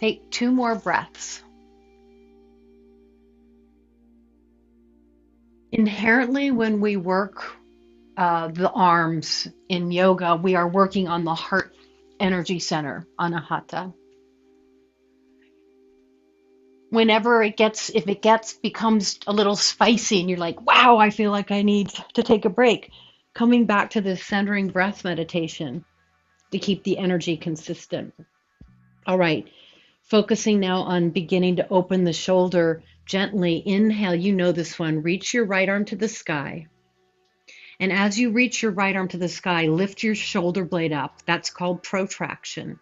Take 2 more breaths. Inherently, when we work the arms in yoga, we are working on the heart energy center, anahata. Whenever if it becomes a little spicy and you're like, wow, I feel like I need to take a break, coming back to this centering breath meditation to keep the energy consistent. All right, focusing now on beginning to open the shoulder gently. Inhale, you know this one. Reach your right arm to the sky. And as you reach your right arm to the sky, lift your shoulder blade up. That's called protraction.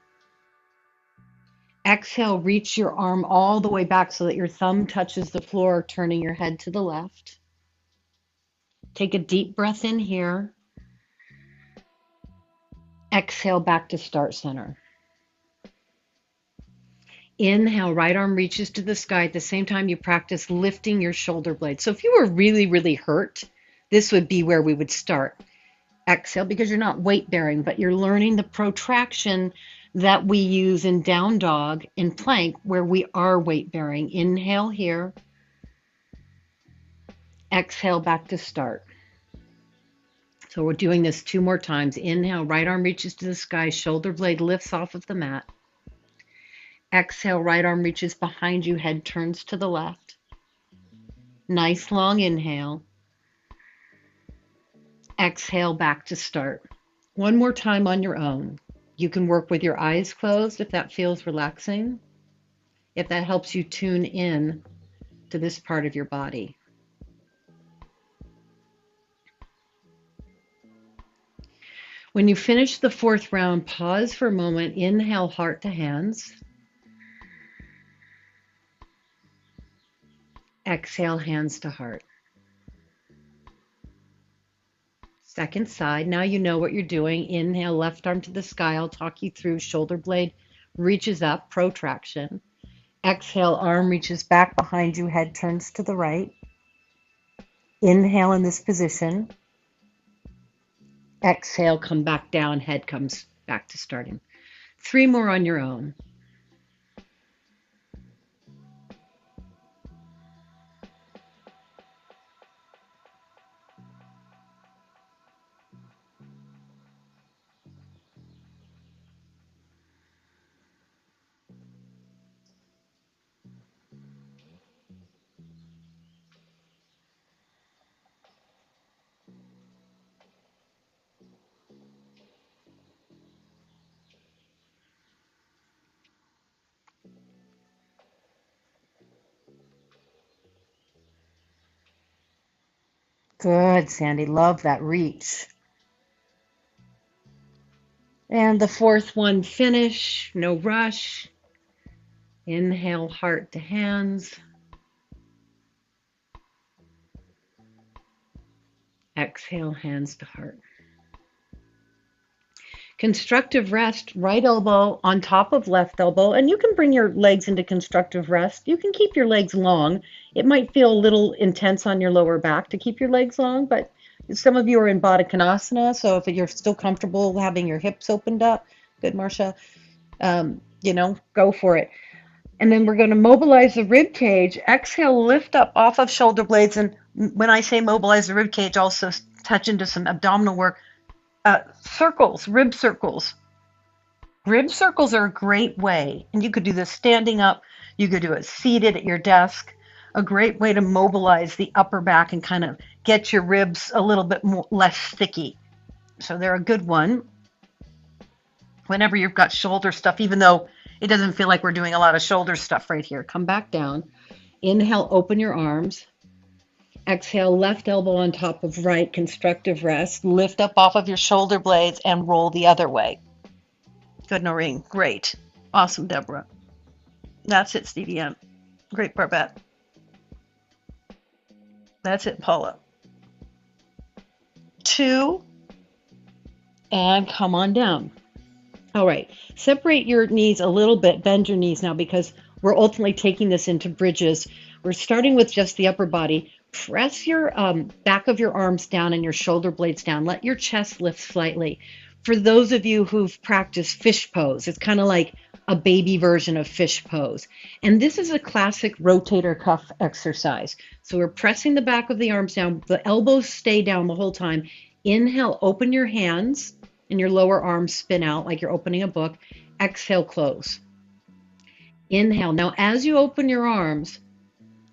Exhale, reach your arm all the way back so that your thumb touches the floor, turning your head to the left. Take a deep breath in here. Exhale back to start center. Inhale, right arm reaches to the sky. At the same time, you practice lifting your shoulder blade. So if you were really, really hurt, this would be where we would start. Exhale, because you're not weight bearing, but you're learning the protraction that we use in down dog, in plank, where we are weight bearing. Inhale here. Exhale back to start. So we're doing this 2 more times. Inhale, right arm reaches to the sky, shoulder blade lifts off of the mat. Exhale, right arm reaches behind you, head turns to the left. Nice long inhale. Exhale back to start. 1 more time on your own. You can work with your eyes closed if that feels relaxing, if that helps you tune in to this part of your body. When you finish the 4th round, pause for a moment. Inhale, heart to hands. Exhale, hands to heart. Second side. Now you know what you're doing. Inhale, left arm to the sky. I'll talk you through. Shoulder blade reaches up, protraction. Exhale, arm reaches back behind you, head turns to the right. Inhale in this position. Exhale, come back down, head comes back to starting. 3 more on your own. Good, Sandy. Love that reach. And the 4th one, finish, no rush. Inhale, heart to hands. Exhale, hands to heart. Constructive rest, right elbow on top of left elbow, and you can bring your legs into constructive rest. You can keep your legs long. It might feel a little intense on your lower back to keep your legs long, but some of you are in Baddha Konasana, so if you're still comfortable having your hips opened up, good, Marcia, go for it. And then we're going to mobilize the rib cage. Exhale, lift up off of shoulder blades, and when I say mobilize the rib cage, also touch into some abdominal work. Circles, rib circles. Rib circles are a great way, and you could do this standing up, you could do it seated at your desk, a great way to mobilize the upper back and kind of get your ribs a little bit less sticky. So they're a good one. Whenever you've got shoulder stuff, even though it doesn't feel like we're doing a lot of shoulder stuff right here, come back down. Inhale, open your arms. Exhale, left elbow on top of right, constructive rest. Lift up off of your shoulder blades and roll the other way. Good, Noreen. Great. Awesome, Deborah. That's it, Stevie M. Great, Barbette. That's it, Paula. 2, and come on down. All right, separate your knees a little bit, bend your knees now because we're ultimately taking this into bridges. We're starting with just the upper body. Press your back of your arms down and your shoulder blades down. Let your chest lift slightly. For those of you who've practiced fish pose, it's kind of like a baby version of fish pose. And this is a classic rotator cuff exercise. So we're pressing the back of the arms down. The elbows stay down the whole time. Inhale, open your hands and your lower arms spin out like you're opening a book. Exhale, close. Inhale. Now, as you open your arms,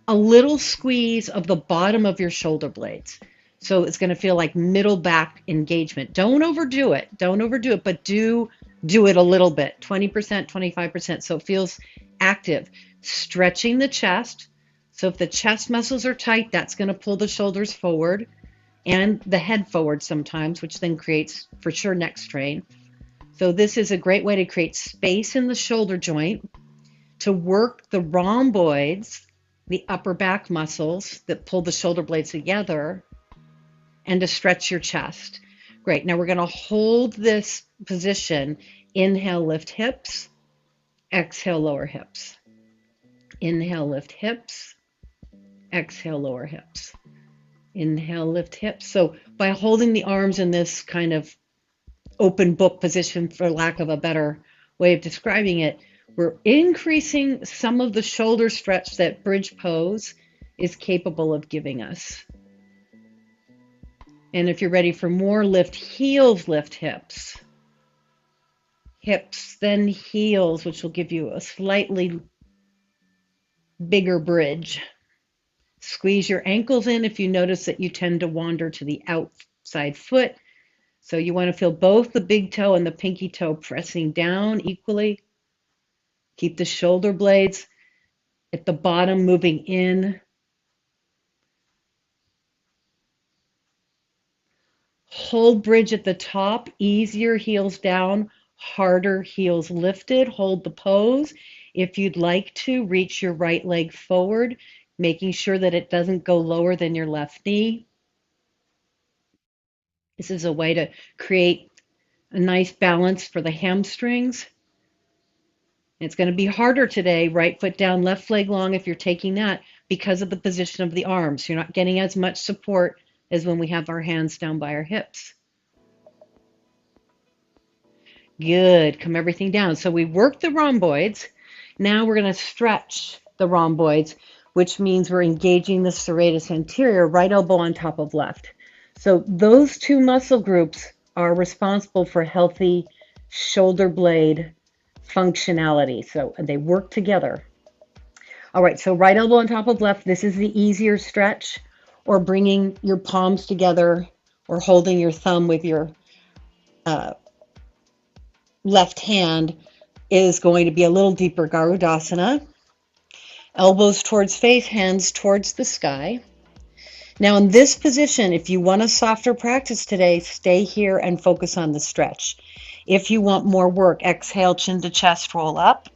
a little squeeze of the bottom of your shoulder blades. So it's going to feel like middle back engagement. Don't overdo it. Don't overdo it, but do it a little bit, 20%, 25%. So it feels active. Stretching the chest. So if the chest muscles are tight, that's going to pull the shoulders forward and the head forward sometimes, which then creates for sure neck strain. So this is a great way to create space in the shoulder joint, to work the rhomboids, the upper back muscles that pull the shoulder blades together, and to stretch your chest. Great. Now we're going to hold this position. Inhale, lift hips. Exhale, lower hips. Inhale, lift hips. Exhale, lower hips. Inhale, lift hips. So by holding the arms in this kind of open book position, for lack of a better way of describing it, we're increasing some of the shoulder stretch that bridge pose is capable of giving us. And if you're ready for more, lift heels, lift hips. Hips, then heels, which will give you a slightly bigger bridge. Squeeze your ankles in if you notice that you tend to wander to the outside foot. So you want to feel both the big toe and the pinky toe pressing down equally. Keep the shoulder blades at the bottom moving in. Hold bridge at the top, easier heels down, harder heels lifted. Hold the pose. If you'd like to, reach your right leg forward, making sure that it doesn't go lower than your left knee. This is a way to create a nice balance for the hamstrings. It's going to be harder today, right foot down, left leg long if you're taking that, because of the position of the arms. You're not getting as much support as when we have our hands down by our hips. Good. Come everything down. So we work the rhomboids. Now we're going to stretch the rhomboids, which means we're engaging the serratus anterior, right elbow on top of left. So those two muscle groups are responsible for healthy shoulder blade functionality. So they work together. All right, so right elbow on top of left. This is the easier stretch, or bringing your palms together or holding your thumb with your left hand is going to be a little deeper Garudasana. Elbows towards face, hands towards the sky. Now in this position, if you want a softer practice today, stay here and focus on the stretch. If you want more work, exhale, chin to chest, roll up.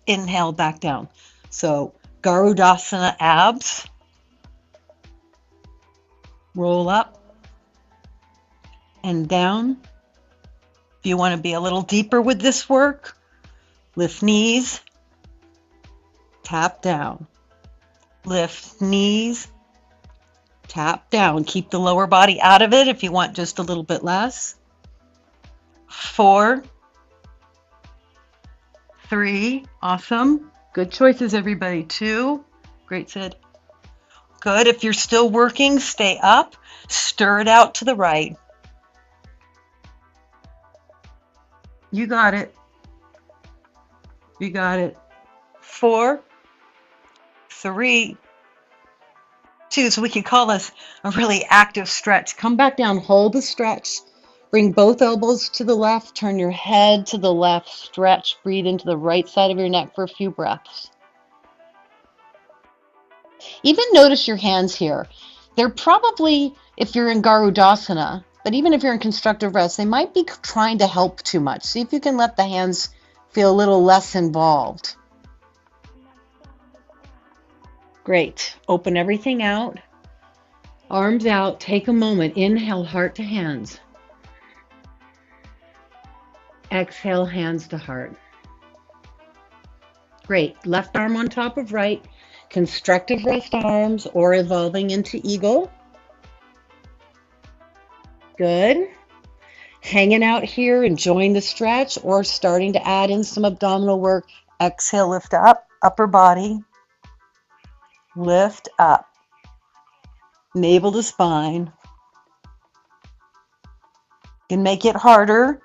Inhale, back down. So Garudasana abs. Roll up and down. If you want to be a little deeper with this work, lift knees, tap down. Lift knees, tap down. Keep the lower body out of it if you want just a little bit less. 4, 3, awesome. Good choices, everybody. 2, great, Sid. Good. If you're still working, stay up. Stir it out to the right. You got it. You got it. 4, 3, 2. So we can call this a really active stretch. Come back down, hold the stretch. Bring both elbows to the left, turn your head to the left, stretch, breathe into the right side of your neck for a few breaths. Even notice your hands here. They're probably, if you're in Garudasana, but even if you're in constructive rest, they might be trying to help too much. See if you can let the hands feel a little less involved. Great. Open everything out. Arms out. Take a moment. Inhale, heart to hands. Exhale, hands to heart. Great. Left arm on top of right. Constructive rest arms or evolving into eagle. Good. Hanging out here, enjoying the stretch, or starting to add in some abdominal work. Exhale, lift up, upper body, lift up, navel to spine. You can make it harder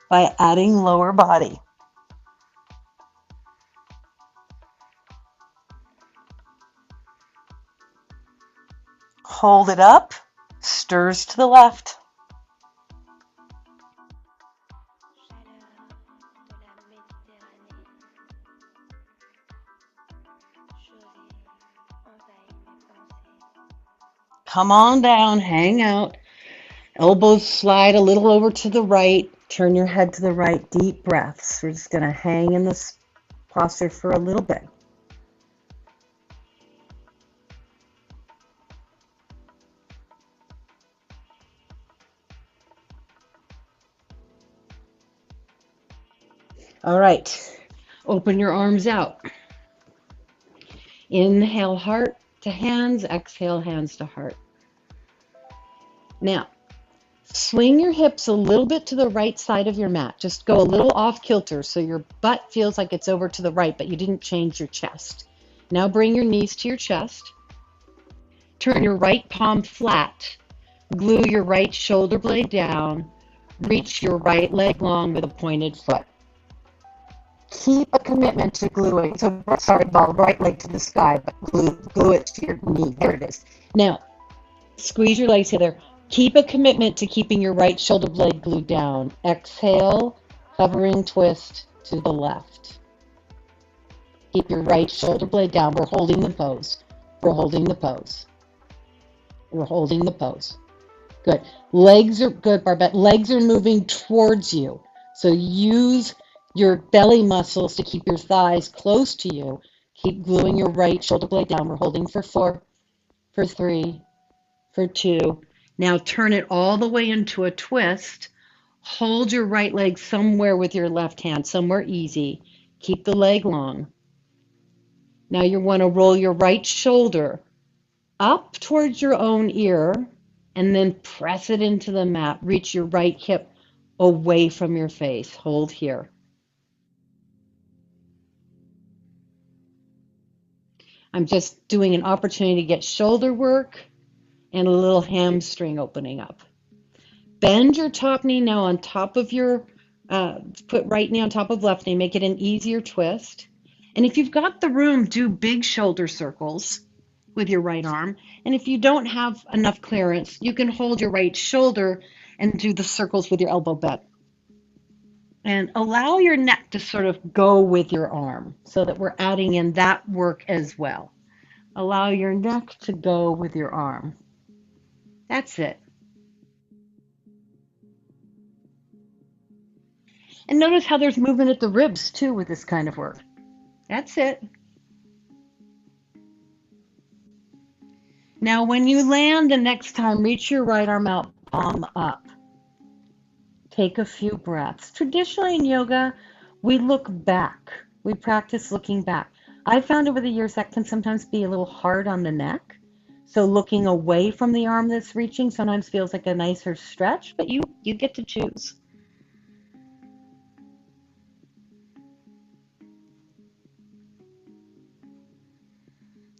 by adding lower body. Hold it up, stirs to the left. Come on down, hang out. Elbows slide a little over to the right. Turn your head to the right. Deep breaths. We're just going to hang in this posture for a little bit. All right. Open your arms out. Inhale, heart to hands. Exhale, hands to heart. Now, swing your hips a little bit to the right side of your mat. Just go a little off kilter so your butt feels like it's over to the right, but you didn't change your chest. Now bring your knees to your chest. Turn your right palm flat. Glue your right shoulder blade down. Reach your right leg long with a pointed foot. Keep a commitment to gluing. So, sorry, ball right leg to the sky, but glue it to your knee. There it is. Now, squeeze your legs together. Keep a commitment to keeping your right shoulder blade glued down. Exhale, hovering twist to the left. Keep your right shoulder blade down. We're holding the pose. We're holding the pose. We're holding the pose. Good. Legs are good, Barbette. Legs are moving towards you. So use your belly muscles to keep your thighs close to you. Keep gluing your right shoulder blade down. We're holding for 4, for 3, for 2. Now turn it all the way into a twist. Hold your right leg somewhere with your left hand, somewhere easy. Keep the leg long. Now you want to roll your right shoulder up towards your own ear and then press it into the mat. Reach your right hip away from your face. Hold here. I'm just doing an opportunity to get shoulder work and a little hamstring opening up. Bend your top knee now on top of your, put right knee on top of left knee. Make it an easier twist. And if you've got the room, do big shoulder circles with your right arm. And if you don't have enough clearance, you can hold your right shoulder and do the circles with your elbow bent. And allow your neck to sort of go with your arm so that we're adding in that work as well. Allow your neck to go with your arm. That's it. And notice how there's movement at the ribs too with this kind of work. That's it. Now when you land the next time, reach your right arm out, palm up. Take a few breaths. Traditionally in yoga, we look back. We practice looking back. I found over the years that can sometimes be a little hard on the neck. So looking away from the arm that's reaching sometimes feels like a nicer stretch, but you get to choose.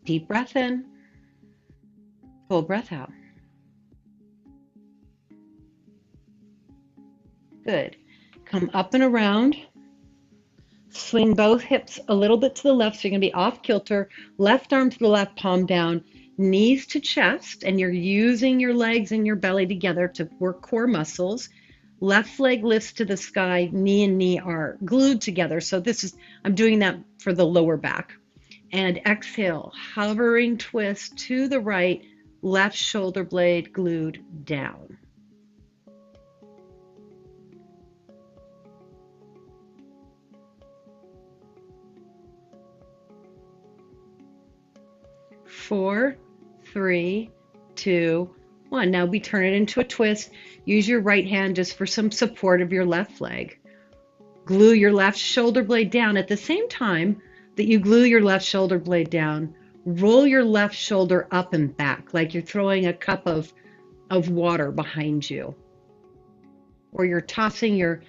Deep breath in. Full breath out. Good. Come up and around. Swing both hips a little bit to the left, so you're going to be off kilter. Left arm to the left, palm down, knees to chest, and you're using your legs and your belly together to work core muscles. Left leg lifts to the sky, knee and knee are glued together. So I'm doing that for the lower back. And exhale, hovering twist to the right, left shoulder blade glued down. Four, 3, 2, 1. Now we turn it into a twist. Use your right hand just for some support of your left leg. Glue your left shoulder blade down. At the same time that you glue your left shoulder blade down, roll your left shoulder up and back like you're throwing a cup of water behind you. or you're tossing your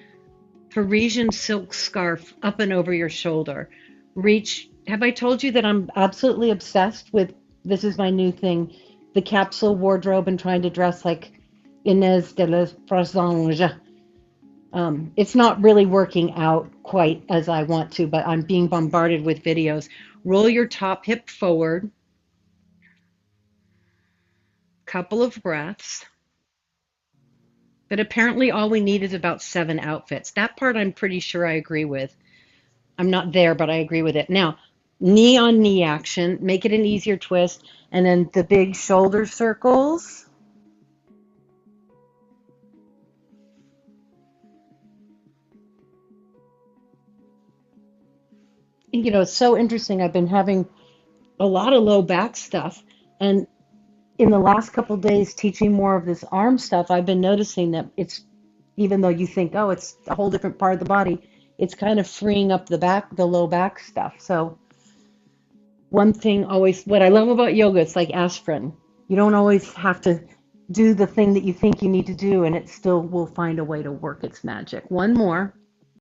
Parisian silk scarf up and over your shoulder. Reach. Have I told you that I'm absolutely obsessed with this is my new thing, the capsule wardrobe and trying to dress like Inez de la Frazange. It's not really working out quite as I want to, but I'm being bombarded with videos. Roll your top hip forward, couple of breaths. But apparently, all we need is about 7 outfits. That part I'm pretty sure I agree with. I'm not there, but I agree with it. Now, knee on knee action, make it an easier twist, and then the big shoulder circles. It's so interesting. I've been having a lot of low back stuff, and in the last couple of days teaching more of this arm stuff, I've been noticing that it's even though you think, oh, it's a whole different part of the body, it's kind of freeing up the low back stuff. So one thing always, what I love about yoga, it's like aspirin. You don't always have to do the thing that you think you need to do, and it still will find a way to work its magic. One more.